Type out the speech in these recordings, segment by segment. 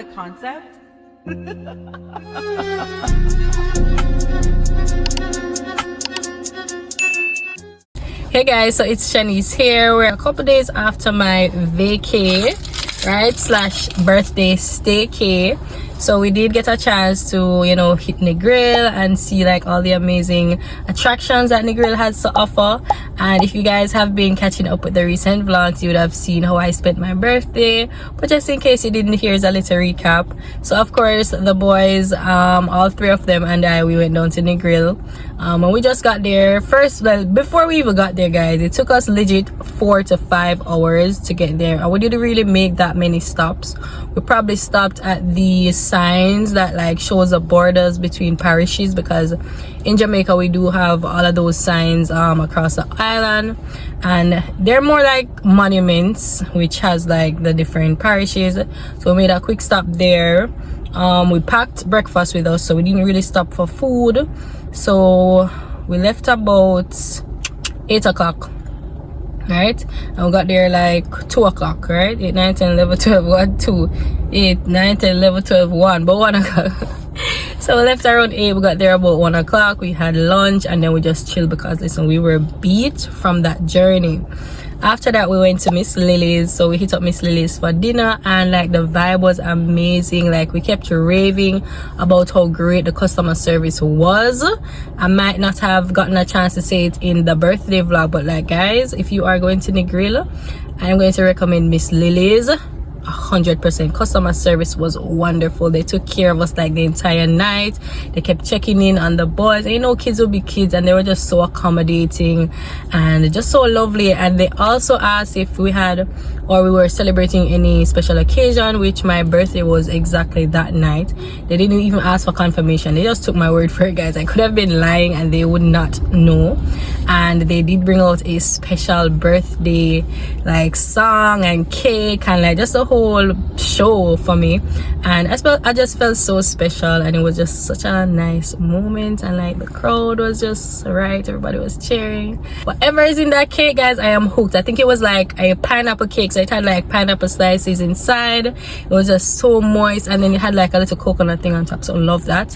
the concept. Hey guys, so it's Shanice here. We're a couple days after my vacay, right, slash birthday staycay. So we did get a chance to, you know, hit Negril and see like all the amazing attractions that Negril has to offer. And if you guys have been catching up with the recent vlogs, you would have seen how I spent my birthday. But just in case you didn't, here's a little recap. So of course the boys, all three of them and I, we went down to Negril. And we just got there first. Well, before we even got there, guys, it took us legit 4 to 5 hours to get there, and we didn't really make that many stops. We probably stopped at the signs that like shows the borders between parishes, because in Jamaica we do have all of those signs across the island, and they're more like monuments which has like the different parishes. So we made a quick stop there. We packed breakfast with us, so we didn't really stop for food. So we left about 8 o'clock, right? And we got there like 2 o'clock, right? 8, 9, 10, 11, 12, 1, 2, 8, 9, 10, 11, 12, 1, but 1 o'clock. So we left around 8, we got there about 1 o'clock. We had lunch and then we just chilled because listen, we were beat from that journey. After that we went to Miss Lily's, so we hit up Miss Lily's for dinner, and like the vibe was amazing. Like we kept raving about how great the customer service was. I might not have gotten a chance to say it in the birthday vlog, but like guys, if you are going to Negril, I'm going to recommend Miss Lily's 100%. Customer service was wonderful. They took care of us like the entire night. They kept checking in on the boys, and you know, kids will be kids, and they were just so accommodating and just so lovely. And they also asked if we had or we were celebrating any special occasion, which my birthday was exactly that night. They didn't even ask for confirmation. They just took my word for it, guys. I could have been lying and they would not know. And they did bring out a special birthday like song and cake and like just a whole show for me, and I just felt so special, and it was just such a nice moment, and like the crowd was just right, everybody was cheering. Whatever is in that cake, guys, I am hooked. I think it was like a pineapple cake, so it had like pineapple slices inside. It was just so moist, and then it had like a little coconut thing on top, so love that.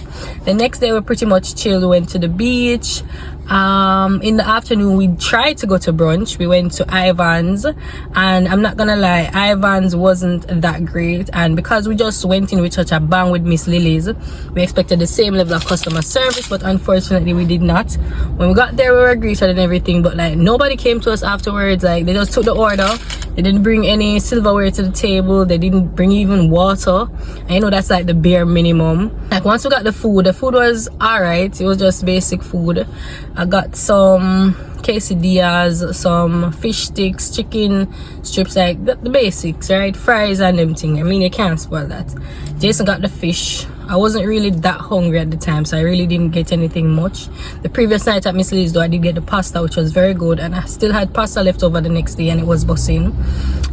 The next day we pretty much chilled. We went to the beach. In the afternoon we tried to go to brunch. We went to Ivan's, and I'm not gonna lie, Ivan's wasn't that great, and because we just went in with such a bang with Miss Lily's, we expected the same level of customer service, but unfortunately we did not. When we got there we were greeted and everything, but like nobody came to us afterwards. Like they just took the order. They didn't bring any silverware to the table. They didn't bring even water, and you know that's like the bare minimum. Like once we got the food was alright. It was just basic food. I got some quesadillas, some fish sticks, chicken strips, like the basics, right? Fries and them thing. I mean, you can't spoil that. Jason got the fish. I wasn't really that hungry at the time, so I really didn't get anything much. The previous night at Miss Lily's though, I did get the pasta, which was very good, and I still had pasta left over the next day, and it was bussing.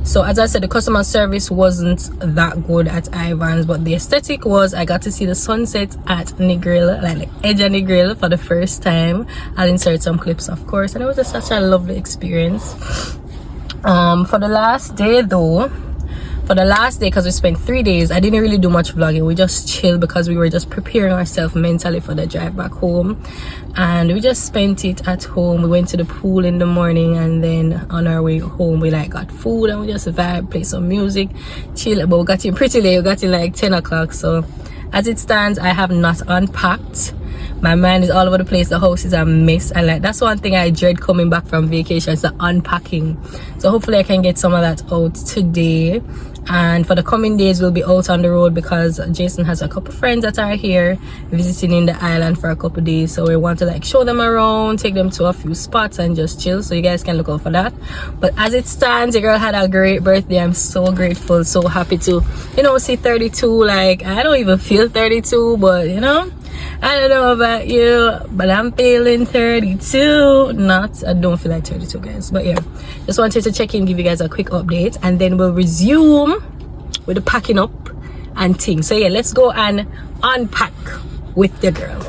So as I said, the customer service wasn't that good at Ivan's, but the aesthetic was. I got to see the sunset at Negril, like the edge of Negril for the first time. I'll insert some clips, of course, and it was just such a lovely experience. For the last day though, because we spent 3 days, I didn't really do much vlogging. We just chilled because we were just preparing ourselves mentally for the drive back home, and we just spent it at home. We went to the pool in the morning, and then on our way home we like got food and we just vibe, play some music, chill. But we got in pretty late. We got in like 10 o'clock. So as it stands, I have not unpacked. My mind is all over the place. The house is a mess, and like that's one thing I dread coming back from vacation, is the unpacking. So hopefully I can get some of that out today, and for the coming days we'll be out on the road because Jason has a couple friends that are here visiting in the island for a couple days, so we want to like show them around, take them to a few spots and just chill, so you guys can look out for that. But as it stands, your girl had a great birthday. I'm so grateful, so happy to, you know, see 32. Like I don't even feel 32, but you know, I don't know about you, but I'm feeling 32. I don't feel like 32, guys, but yeah, just wanted to check in, give you guys a quick update, and then we'll resume with the packing up and things. So yeah, let's go and unpack with the girl.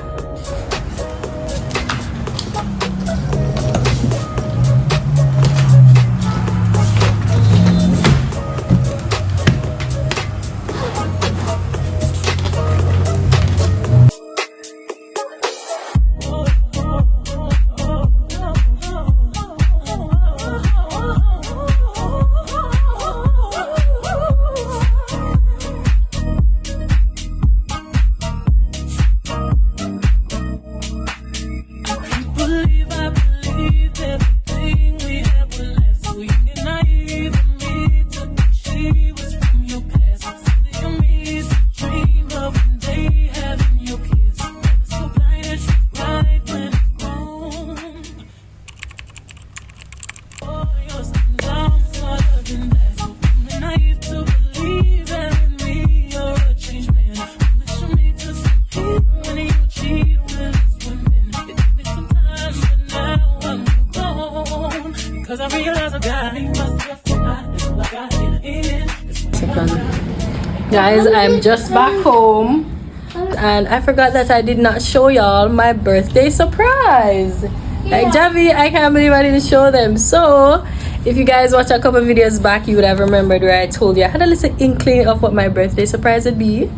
Guys, I'm just back home and I forgot that I did not show y'all my birthday surprise. Like Javi, I can't believe I didn't show them. So if you guys watch a couple videos back, you would have remembered where I told you I had a little inkling of what my birthday surprise would be.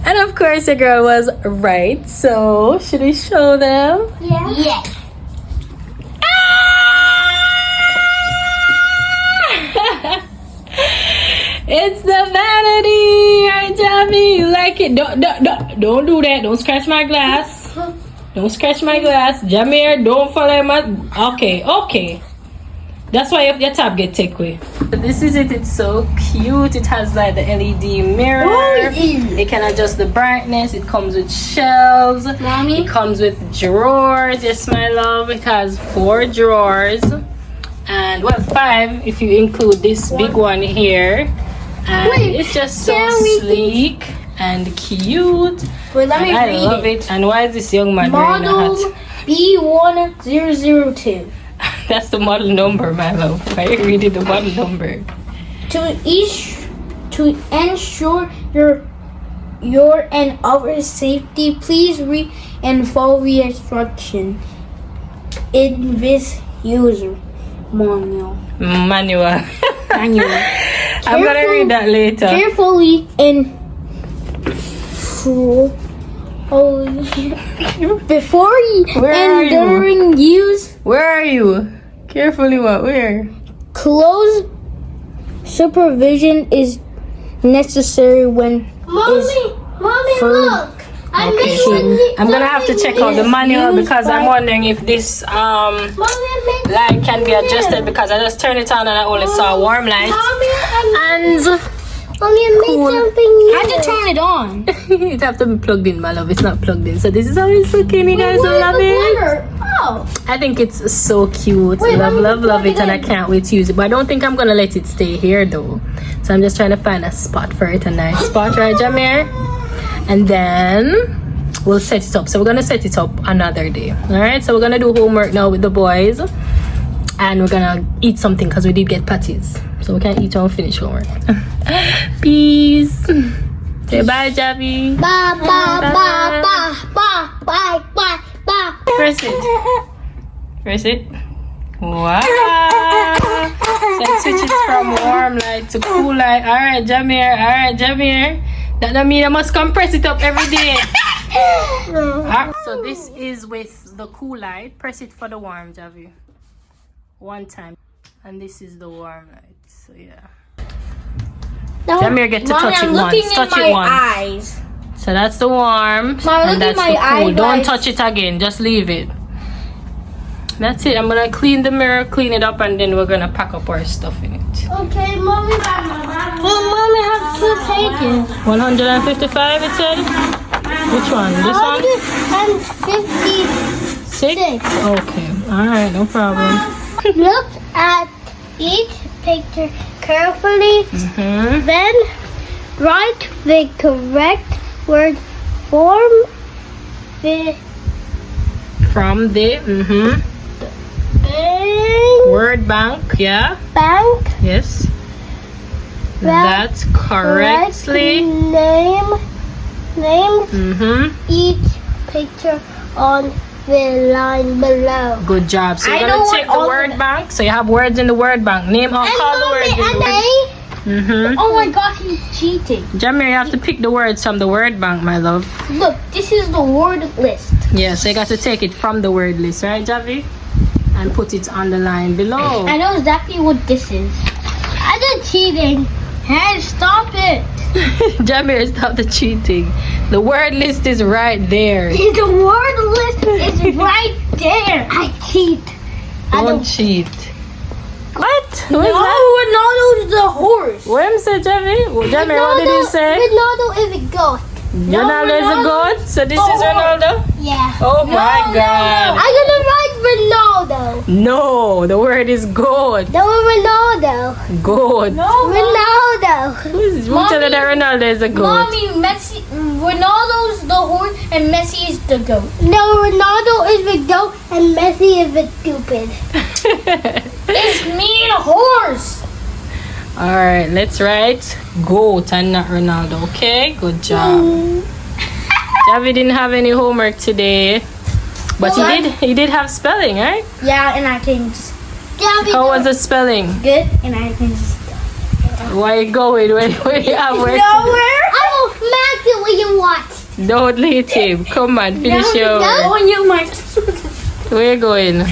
And of course your girl was right. So should we show them? Yeah. It's the vanity, right, Javi? You like it? Don't do that. Don't scratch my glass. Don't scratch my glass. Jameer, don't follow my. Okay. That's why your tab get take away. This is it. It's so cute. It has like the LED mirror. It can adjust the brightness. It comes with shelves. Mommy? It comes with drawers. Yes, my love. It has 4 drawers. And well, 5 if you include this big one here. And it's just so sleek and cute. Wait, let me I read love it. And why is this young man wearing a Model hat? B1002. That's the model number, my love. Why are you reading the model number? To ensure your and others' safety, please read and follow the instruction in this user manual. I'm gonna read that later. Carefully and before and during use. Where are you? Carefully what? Where? Close supervision is necessary when Mommy, look. Okay. I'm gonna have to check out the manual because I'm wondering if this light can be adjusted because I just turned it on and I only saw warm light. And Cool. How'd you turn it on? it have to be plugged in, my love. It's not plugged in. So this is how it's looking. You guys love it. Oh. I think it's so cute. Love it, and I can't wait to use it. But I don't think I'm gonna let it stay here though. So I'm just trying to find a spot for it, a nice spot, right, Jameer? And then we'll set it up. So we're gonna set it up another day. All right. So we're gonna do homework now with the boys, and we're gonna eat something because we did get patties. So we can eat our finish homework. Peace. Say bye, Javi. Bye, bye, bye, bye, bye, bye, bye, bye. Press it. Press it. Wow. So it switches from warm light to cool light. Alright, Jameer. That don't mean I must come press it up every day. So this is with the cool light. Press it for the warm, Javi. One time. And this is the warm light. So yeah. Jameer get to touch it once. Touch it once. Eyes. So that's the warm. And that's the cool. Don't touch it again. Just leave it. That's it. I'm gonna clean the mirror, clean it up, and then we're gonna pack up our stuff in it. Okay, Mommy, Mommy has to take it. 155 it said? Which one? This one? 156. Okay. Alright, no problem. Look at each picture carefully. Then write the correct word From the word bank, yeah? bank. Yes. That's correctly. Name each picture on the line below. Good job. So you're gonna take the word bank. So you have words in the word bank. Name all the words in the word. Oh my gosh, he's cheating. Jameer, you have to pick the words from the word bank, my love. Look, this is the word list. Yeah, so you got to take it from the word list, right, Javi? And put it on the line below. I know exactly what this is. I did cheating. Hey, stop it. Jameer, stop the cheating. The word list is right there. The word list is right there. I cheat. Don't cheat. What? Who is that? Ronaldo's the horse. What did say, Jameer? Jameer, what did you say? Ronaldo is a goat. Ronaldo is a goat? So this is Ronaldo? Yeah. Oh my God. I'm gonna write Ronaldo. No, the word is goat. No, Ronaldo. Goat. Ronaldo. Who tell you that Ronaldo is a goat? Mommy, Ronaldo's the horse and Messi is the goat. No, Ronaldo is the goat and Messi is the stupid. It's me, a horse. Alright, let's write GOAT and not Ronaldo, okay? Good job. Javi didn't have any homework today. But he did have spelling, right? Yeah, and I can just. How was the spelling? Good, and I can just. Where you going? Where you have work? Nowhere. I will smack you when you watch. Don't let him. Come on, finish your work. On you, Mike. Where you going?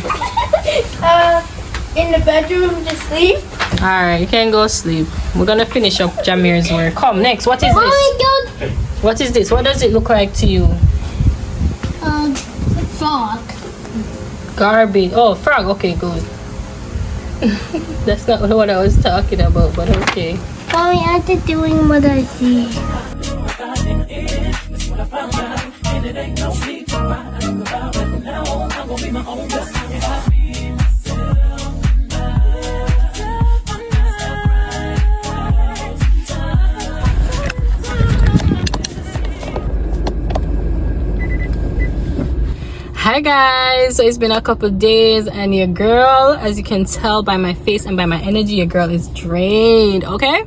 In the bedroom to sleep. Alright, you can go sleep. We're gonna finish up Jameer's work. Come, next. What is this? What is this? What does it look like to you? Frog. Garbage. Oh, frog. Okay, good. That's not what I was talking about, but okay. Mommy, I'm just doing what I see. Hi guys, so it's been a couple days and your girl, as you can tell by my face and by my energy, your girl is drained. Okay,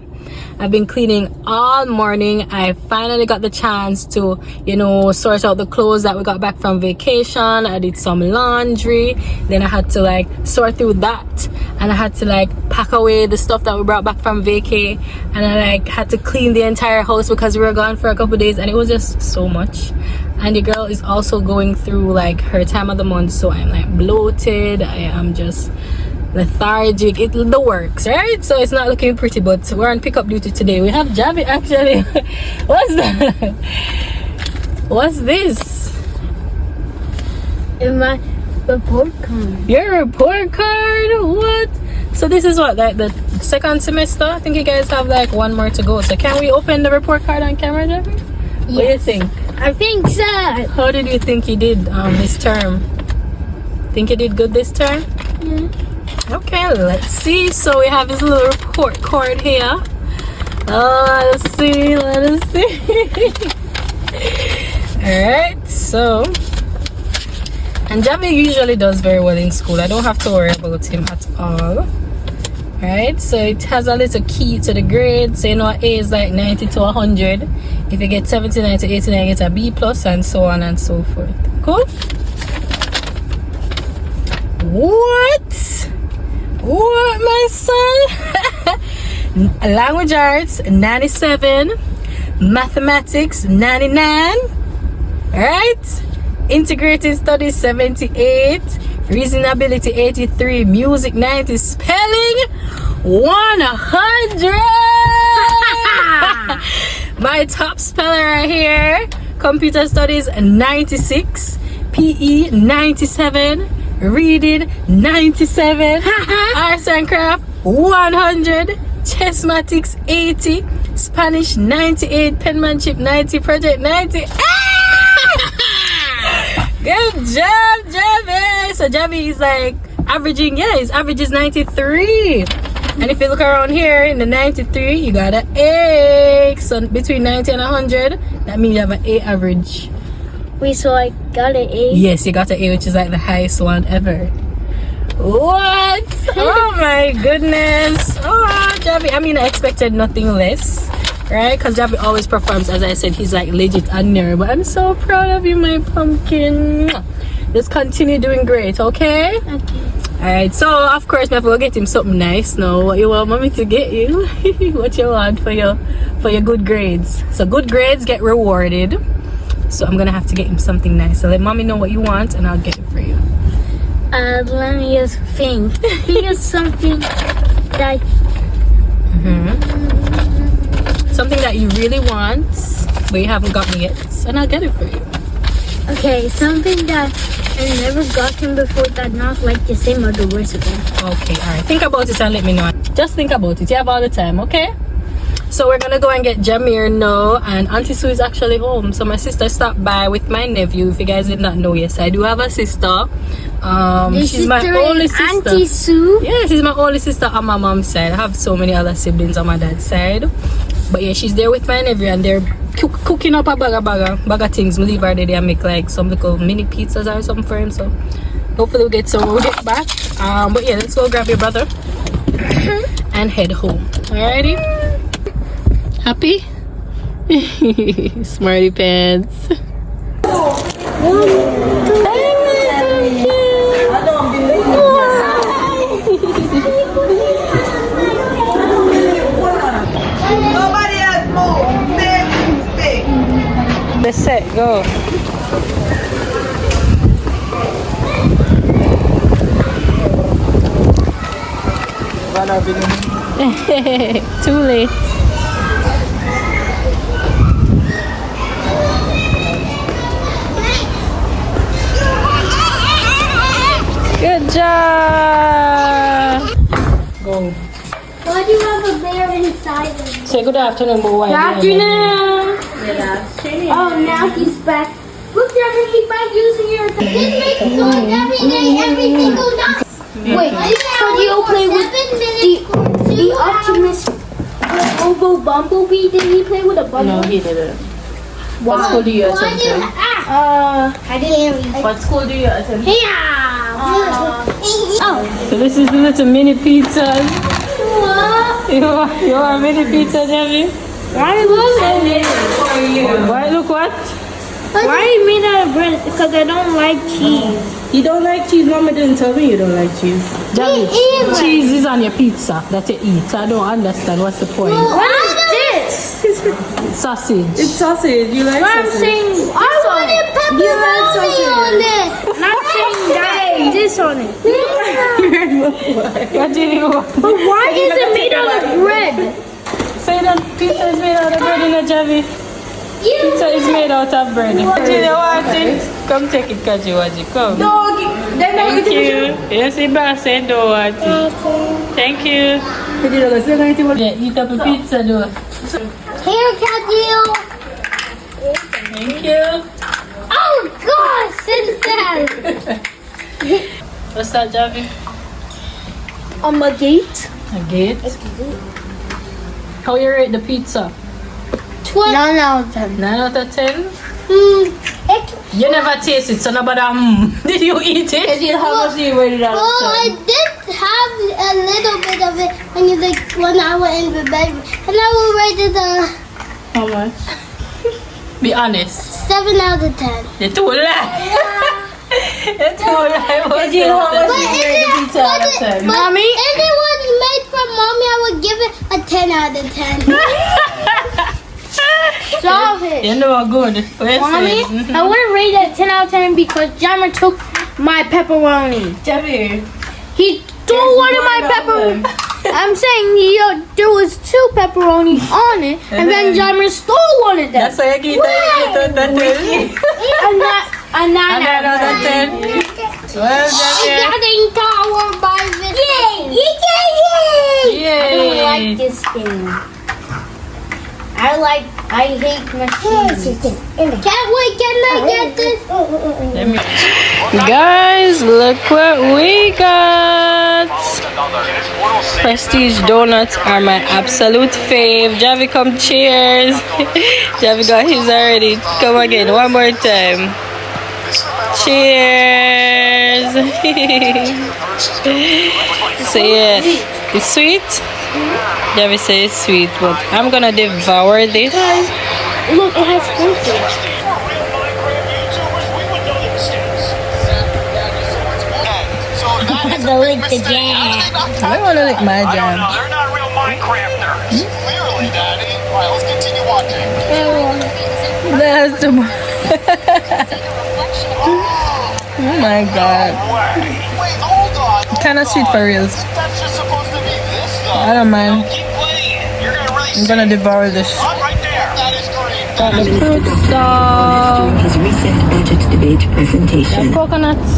I've been cleaning all morning. I finally got the chance to, you know, sort out the clothes that we got back from vacation. I did some laundry, then I had to like sort through that, and I had to like pack away the stuff that we brought back from vacay, and I like had to clean the entire house because we were gone for a couple days, and it was just so much. And the girl is also going through like her time of the month, so I'm like bloated, I am just lethargic, the works, right? So it's not looking pretty, but we're on pickup duty today. We have Javi actually. What's that? What's this? In my report card. Your report card? What? So this is what, like the second semester? I think you guys have like one more to go. So can we open the report card on camera, Javi? Yes. What do you think? I think so. How did you think you did this term? Think you did good this term? Yeah. Okay, let's see. So we have this little report card here. Oh, let's see. Alright, so, and Javi usually does very well in school. I don't have to worry about him at all. Right, so it has a little key to the grade. So you know, A is like 90 to 100. If you get 79 to 89, you get a B plus, and so on and so forth. Cool. What, my son? Language arts 97, mathematics 99. Right, integrated studies 78, reasonability 83, music 90, spelling 100. My top speller right here. Computer studies 96, PE 97, reading 97, arts and craft 100, chessmatics 80, Spanish 98, penmanship 90, project 90. Good job, Javi. So Javi is like averaging, yeah, his average is 93. And if you look around here in the 93, you got an A. So between 90 and 100, that means you have an A average. Wait, so I got an A? Yes, you got an A, which is like the highest one ever. What? Oh my goodness. Oh, Javi, I mean, I expected nothing less, right? Because Javi always performs, as I said, he's like legit a nerd. But I'm so proud of you, my pumpkin. Just continue doing great, okay? Okay. Alright, so of course we have to go get him something nice now. What you want mommy to get you? What you want for your good grades? So good grades get rewarded. So I'm gonna have to get him something nice. So let mommy know what you want and I'll get it for you. Let me just think. Think of something that something that you really want but you haven't gotten yet, and I'll get it for you. okay, something that I never gotten before that not like the same or the worse again. Okay, alright. Think about it and let me know. Just think about it. You have all the time, okay? So we're gonna go and get Jameer now, and Auntie Sue is actually home. So my sister stopped by with my nephew. If you guys did not know, yes, I do have a sister. She's my only sister. Auntie Sue? Yeah, she's my only sister on my mom's side. I have so many other siblings on my dad's side. But yeah, she's there with my nephew and they're cooking up a bag of things. We leave her there and make like some little mini pizzas or something for him. So hopefully we'll get back. But yeah, let's go grab your brother and head home. Alrighty. Happy? Smarty pants. Nobody else move. Stay. Let's set, go. Too late. Good job. Go. Why do you have a bear inside of you? Say good afternoon, boy. Good afternoon. Oh, now he's back. Look, Trevor, he's back using your. Everything goes down. Wait, so do you play with the Optimus Robo Bumblebee? Did he play with a bumblebee? No, he didn't. What school do you attend to? I didn't. What school do you attend to? Oh. So this is the little mini pizza. You are a mini pizza, Debbie? Why look at it? Why look what? Why are you made out of bread? Because I don't like cheese. You don't like cheese? Mama didn't tell me you don't like cheese. Debbie, cheese is on your pizza that you eat. I don't understand. What's the point? What is this? Sausage. It's sausage. You like I'm sausage? saying I wanted pepperoni on it. Not saying that this on it. What do you want? But why is it made out of bread? Say that pizza is made out of bread in a Javi. Pizza is made out of bread. Do you want it? Come take it, Kajiwaji. Come. Thank you. Yes, Iba said don't want it. Thank you. Yeah, eat up a pizza, though. Here, Kajiu. Thank you. Oh gosh, sit down. What's that, Javi? A gate. A gate? How you rate the pizza? 9 out of 10. 9 out of 10? You never taste it, so nobody Did you eat it? How much do you rate it out of 10? Well, I did have a little bit of it when I went in the bed, and I will rate it How much? Be honest. 7 out of 10. You're too lie. You're too lie. But Mommy? if it was made from mommy, I would give it a 10 out of 10. Stop it. You know good. Mommy, I wouldn't rate it 10 out of 10 because Jammer took my pepperoni. Javi. He stole one of my pepperoni. I'm saying there was 2 pepperoni on it, and then Jammer stole one of them. That's why I get that 10. A 9 out of 10. Well, Javi. Getting power by this. Yay! I don't like this thing. I hate machines. Can't wait, can I get this? Guys, look what we got. Prestige donuts are my absolute fave. Javi, come cheers. Javi got his already. Come again, one more time. Cheers. So yeah, it's sweet. Javi says it's sweet, but I'm gonna devour this. Look, it has fruit. The lick the jam. I wanna lick my jam. No, they're not real Minecrafters. Clearly, Daddy. All right, let's continue watching. That's too much. Oh my god. Wait, hold on. Kind of sweet for real. That's just supposed to be this stuff. I don't mind. Keep playing. You're gonna really I'm gonna devour this. I'm right there. That is great. Got the fruit stuff. His recent budget debate presentation. The coconuts.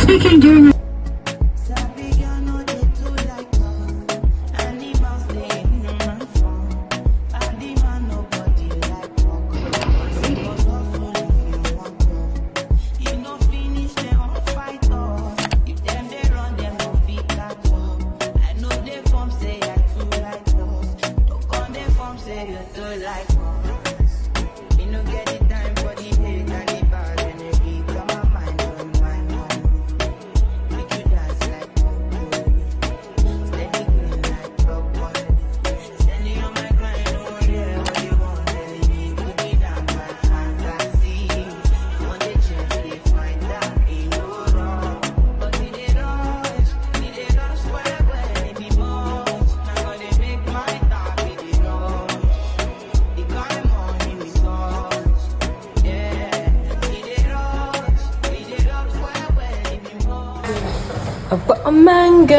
Speaking during I've got a mango.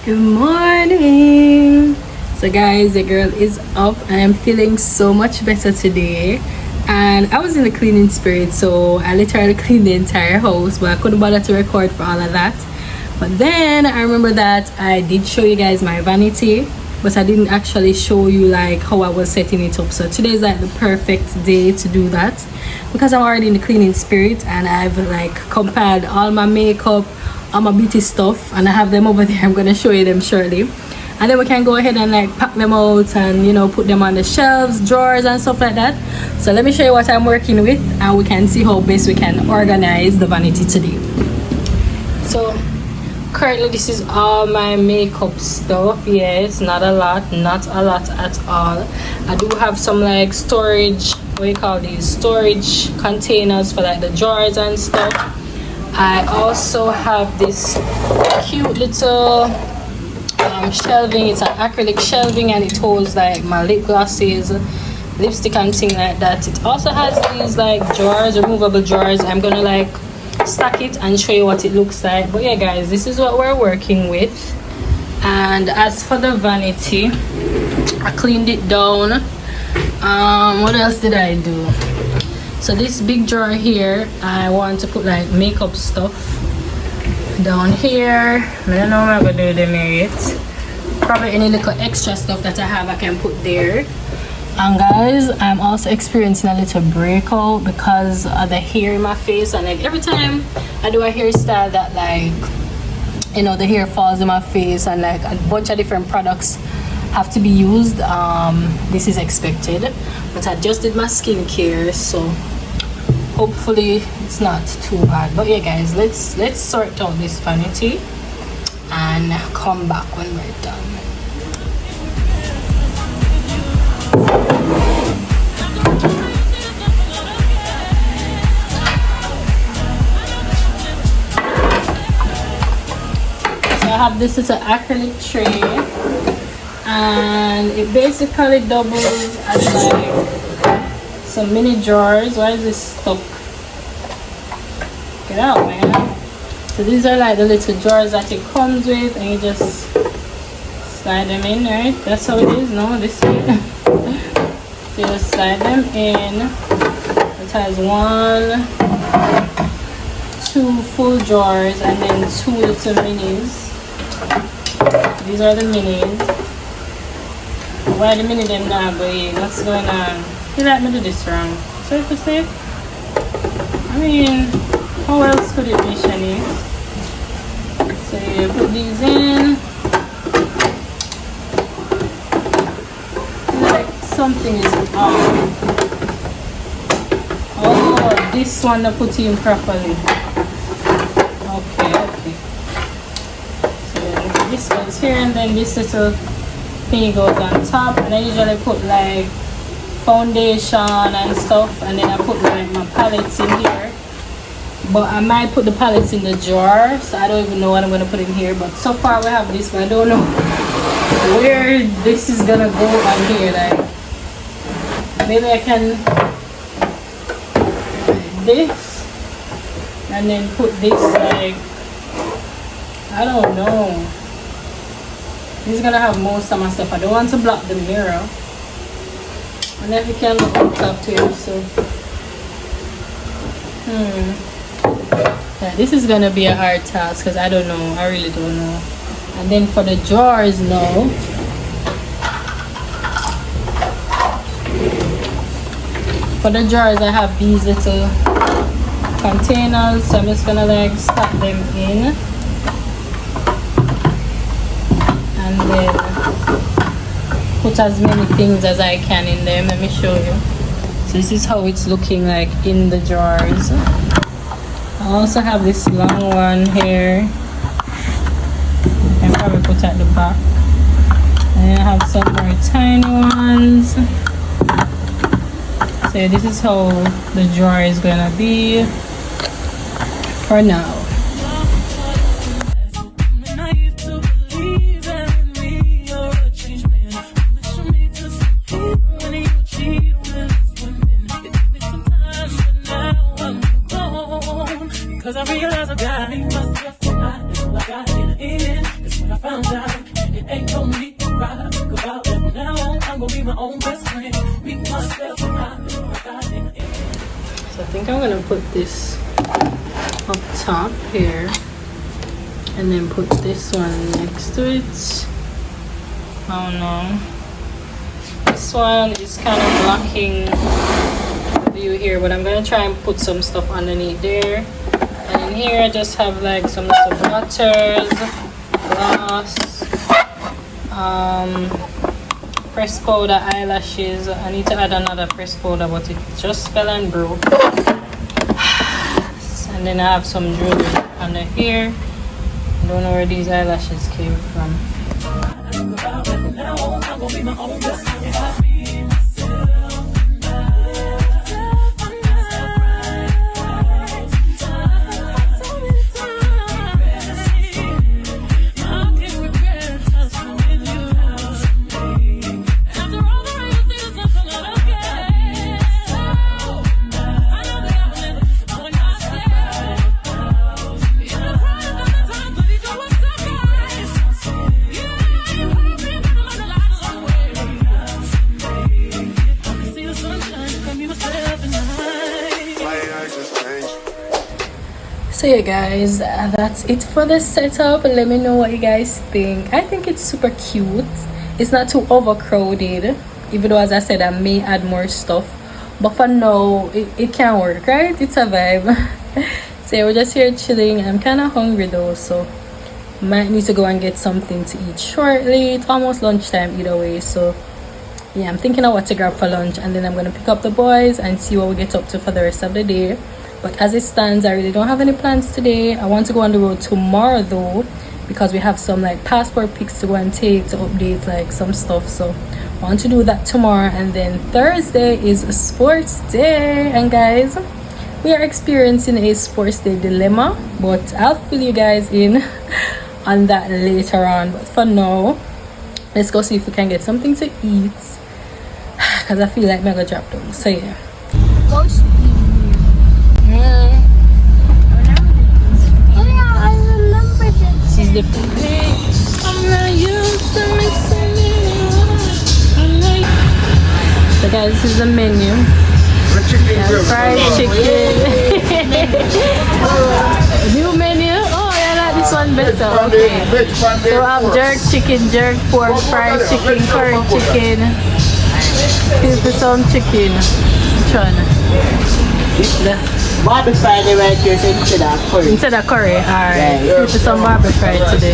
Good morning. So guys, the girl is up. I am feeling so much better today, and I was in the cleaning spirit, so I literally cleaned the entire house, but I couldn't bother to record for all of that. But then I remember that I did show you guys my vanity, but I didn't actually show you like how I was setting it up. So today is like the perfect day to do that, because I'm already in the cleaning spirit and I've like compiled all my makeup, all my beauty stuff, and I have them over there. I'm gonna show you them shortly, and then we can go ahead and like pack them out and, you know, put them on the shelves, drawers and stuff like that. So let me show you what I'm working with, and we can see how best we can organize the vanity today. So currently this is all my makeup stuff. Yeah, it's not a lot at all. I do have some like storage, what do you call these, storage containers for like the drawers and stuff. I also have this cute little shelving. It's an acrylic shelving, and it holds like my lip glosses, lipstick and things like that. It also has these like drawers, removable drawers. I'm gonna like stack it and show you what it looks like. But yeah guys, this is what we're working with. And as for the vanity, I cleaned it down. What else did I do? So this big drawer here, I want to put like makeup stuff down here. I don't know what I'm gonna do with them here yet. Probably any little extra stuff that I have I can put there. And guys, I'm also experiencing a little breakout because of the hair in my face, and like every time I do a hairstyle that like, you know, the hair falls in my face, and like a bunch of different products have to be used. This is expected, but I just did my skincare, so hopefully it's not too bad. But yeah guys, let's sort out this vanity and come back when we're done. So I have this little acrylic tray, and it basically doubles as like some mini drawers. Why is this stuck? Get out, man. So these are like the little drawers that it comes with, and you just slide them in, right? That's how it is. No, this way. So you just slide them in. It has 1, 2 full drawers, and then 2 little minis. These are the minis. Why the mini them now, boy? What's going on? You let me do this wrong. Sorry to say. I mean, how else could it be, Shanice? So you put these in. Like something is off. Oh, this one I put in properly. Okay. So then this goes here, and then this little thing goes on top, and I usually put like foundation and stuff, and then I put like my palettes in here, but I might put the palettes in the jar, so I don't even know what I'm gonna put in here. But so far we have this, but I don't know where this is gonna go on here. Like maybe I can like this, and then put this like, I don't know. This is gonna have most of my stuff. I don't want to block the mirror. And then you can look up to it. So yeah, this is gonna be a hard task because I don't know. I really don't know. And then for the drawers now, for the drawers I have these little containers, so I'm just gonna like stack them in, and then put as many things as I can in there. Let me show you. So this is how it's looking like in the drawers. I also have this long one here. I can probably put at the back. And I have some more tiny ones. So this is how the drawer is gonna be for now. Cause I realize I got myself and I got it in. It's when I found out it ain't no need to cry about it. Now I'm gonna be my own best friend. Be myself and I got it in. So I think I'm gonna put this up top here and then put this one next to it. Oh no. This one is kind of blocking the view here, but I'm gonna try and put some stuff underneath there. And in here I just have like some little butters, gloss, pressed powder eyelashes. I need to add another pressed powder, but it just fell and broke. And then I have some jewelry under here. I don't know where these eyelashes came from. So yeah guys, that's it for the setup. Let me know what you guys think. I think it's super cute. It's not too overcrowded, even though as I said I may add more stuff, but for now it can work, right? It's a vibe. So yeah, we're just here chilling. I'm kind of hungry though, so might need to go and get something to eat shortly. It's almost lunchtime either way, so yeah, I'm thinking of what to grab for lunch, and then I'm gonna pick up the boys and see what we get up to for the rest of the day. But as it stands, I really don't have any plans today. I want to go on the road tomorrow though, because we have some like passport pics to go and take to update like some stuff. So I want to do that tomorrow. And then Thursday is a sports day, and guys, we are experiencing a sports day dilemma, but I'll fill you guys in on that later on. But for now, let's go see if we can get something to eat, because I feel like I'm gonna drop down. So yeah, this is the I'm not used to mixing it. So guys, this is the menu. Fried chicken. New menu. Oh, I like this one better. Okay. So I have jerk chicken, jerk pork, fried chicken, curry chicken, pizza some chicken. Which one? Barbie fried right here, so instead of curry. Instead of curry, alright. Yeah. This is some Barbie fried today.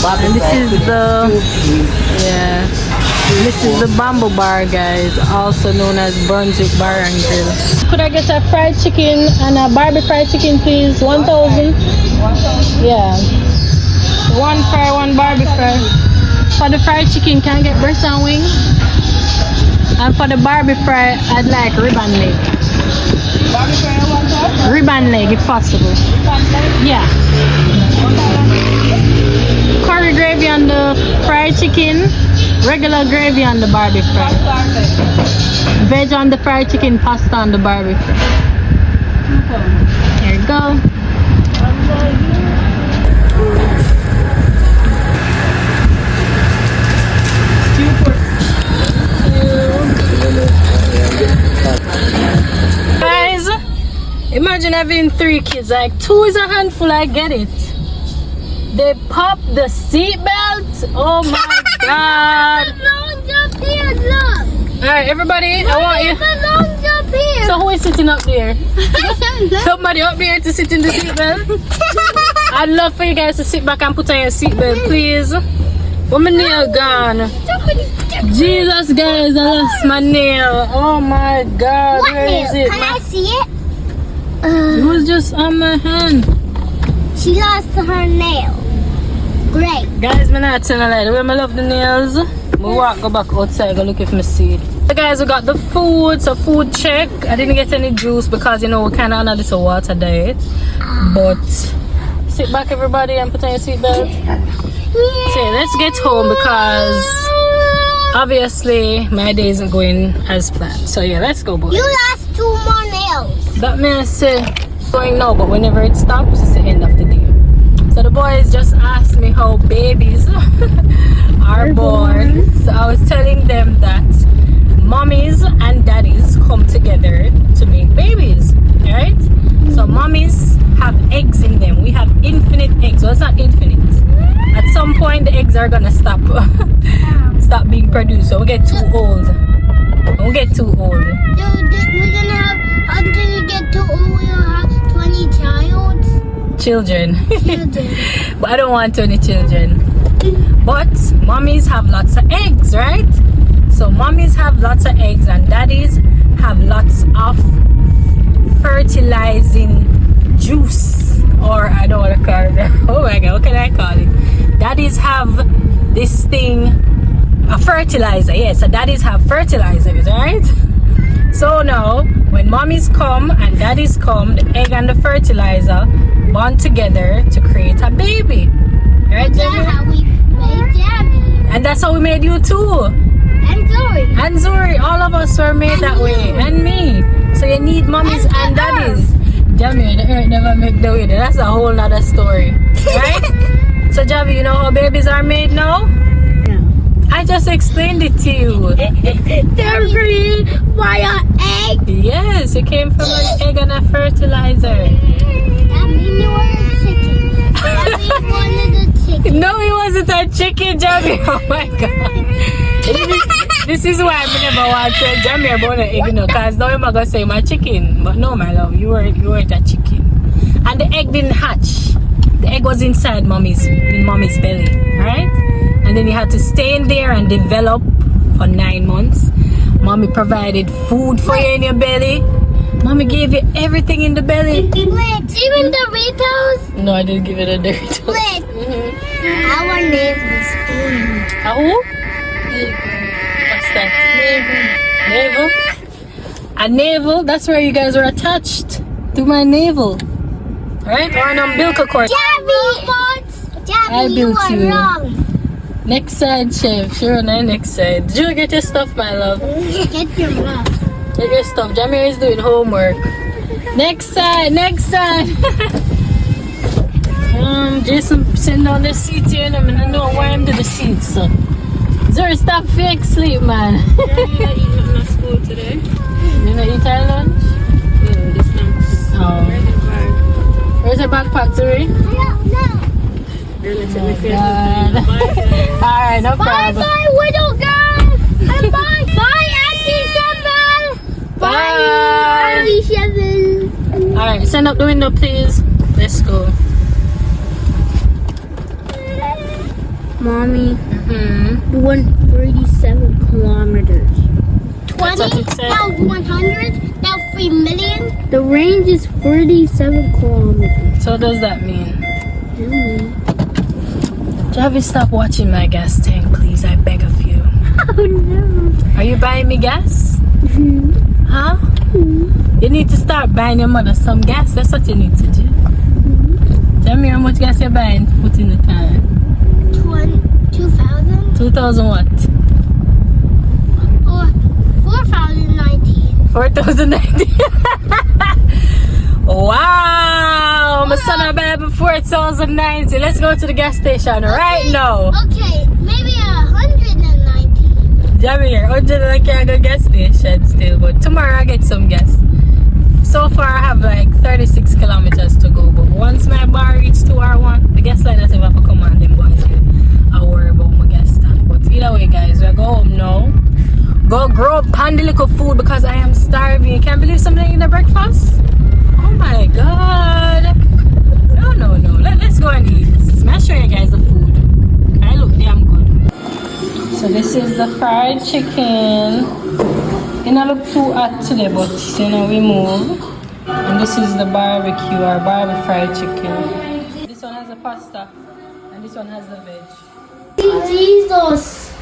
And this is the this is the bamboo bar, guys, also known as Brunswick Bar and Grill. Could I get a fried chicken and a Barbie fried chicken, please? 1,000. Yeah. One fry, one Barbie fry. For the fried chicken, can I get breast and wing? And for the Barbie fry, I'd like ribbon leg. Ribbon leg, if possible. Yeah. Curry gravy on the fried chicken. Regular gravy on the Barbie fry. Veg on the fried chicken, pasta on the Barbie fry. There you go. Guys, imagine having 3 kids. Like 2 is a handful, I get it. They pop the seatbelt. Oh my god. Alright, everybody, I want you. So who is sitting up there? Somebody up there to sit in the seatbelt. I'd love for you guys to sit back and put on your seatbelt, please. What my nail gone? Jesus, guys, I lost my nail. Oh my God, What where is nail? it? Can I see it? It was just on my hand. She lost her nail. Great. Guys, I'm not telling a lie. The way I love the nails, go back outside, go look if I see it. So guys, we got the food, so food check. I didn't get any juice because, you know, we're kind of on a little water diet. But sit back, everybody, and put on your seatbelt. So let's get home because obviously my day isn't going as planned. So yeah, let's go, boys. You lost 2 more nails. That means going now, but whenever it stops, it's the end of the day. So the boys just asked me how babies are born. So I was telling them that mommies and daddies come together to make babies, right? So mommies have eggs in them. We have infinite eggs. Well, it's not infinite. At some point, the eggs are gonna stop being produced. So we get too old. We'll get too old. We're gonna have, until you get too old, we'll have 20 children. But I don't want 20 children. But mommies have lots of eggs, right? So mommies have lots of eggs and daddies have lots of fertilizing juice, or I don't want to call it. Oh my God, what can I call it? Daddies have this thing, a fertilizer. Yes, so daddies have fertilizers, right? So now when mommies come and daddies come, the egg and the fertilizer bond together to create a baby, right? That's how we made Gabby. And that's how we made you too. And Zuri, all of us were made that way, and me. So you need mommies and daddies. Jamie, the earth never make the way. That's a whole nother story, right? So Javi, you know how babies are made now? No. I just explained it to you. They're green via egg. Yes, it came from an egg and a fertilizer. That means you were a chicken. That means one of the chickens. No, it wasn't a chicken, Jamie. Oh my God. This is why I never want to Jamie about the egg, you know, because now I'm gonna say my chicken. But no, my love, you weren't a chicken. And the egg didn't hatch. The egg was inside mommy's belly, right? And then you had to stay in there and develop for 9 months. Mommy provided food for you in your belly. Mommy gave you everything in the belly. Wait, even Doritos? No, I didn't give it a Doritos. Wait. Our navel spoon. A who? What's that? Navel. A navel? That's where you guys are attached. To my navel. Right? Or an umbilical cord. Gabby, you are wrong. Next side, chef. Sure, on the next side. Did you get your stuff, my love? Get your stuff. Get your stuff. Jamir is doing homework. Next side, next side. Jason sitting on the seat here and I don't know why I'm to the seat, so. Zuri, stop fake sleep, man. You're not eating nothing at school today. You not eat our lunch? No, the snacks. Oh. Where's your backpack, Zuri? No. God. Alright, no problem. Bye, little girl. And bye, Auntie Shabelle. Bye. Auntie Shabelle. Alright, send up the window, please. Let's go. Mommy, 137 kilometers. 20, now 100, now 3 million. The range is 47 kilometers. So what does that mean? Javi, stop watching my gas tank, please. I beg of you. Oh no. Are you buying me gas? Huh? You need to start buying your mother some gas. That's what you need to do. Tell me how much gas you're buying. Put in the time. 2,000 2,000 what? or 4,019. 4,090. Wow! My son I buy before 4,090. Let's go to the gas station right now. Okay, maybe 119. Jamir, 100 I can't go gas station still, but tomorrow I get some gas. So far I have like 36 kilometers to go, but once my bar reaches 2R1, the gas line doesn't have to come on them boys. I worry about my gas tank. But either way, guys, we're going home now. Go grow up handy little food because I am starving. You can't believe something in the breakfast? Oh my god. No. Let's go and eat. I'll show you guys the food. I look damn good. is the fried chicken. It not look too hot today, but you know we move. And this is the barbecue or barbecue fried chicken. This one has the pasta, and this one has the veg. Jesus.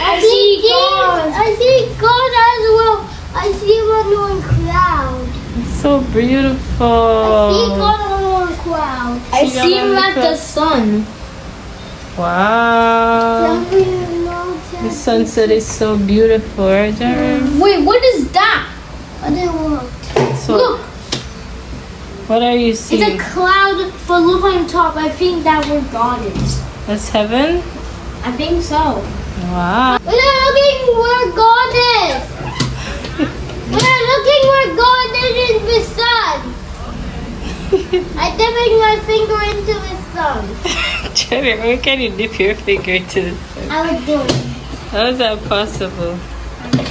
I see God. I see God as well. I see one on cloud. It's so beautiful. I see God on cloud. I see him at the sun. Wow. The sunset is so beautiful, right, Jeremy? Wait, what is that? I didn't want. So, Look, what are you it's seeing? a cloud, but look on top. I think that where God is. That's heaven? I think so. Wow. We're looking where God is. We're looking where God is in the sun. I'm dipping my finger into the sun. Jeremy, where can you dip your finger into the sun? I was doing it. How is that possible?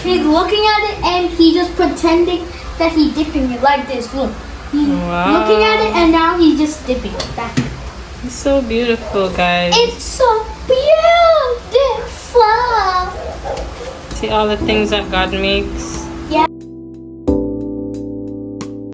He's looking at it and he's just pretending that he's dipping it like this. Look, he's Wow. looking at it and now he's just dipping it back. It's so beautiful, guys. It's so beautiful. See all the things that God makes.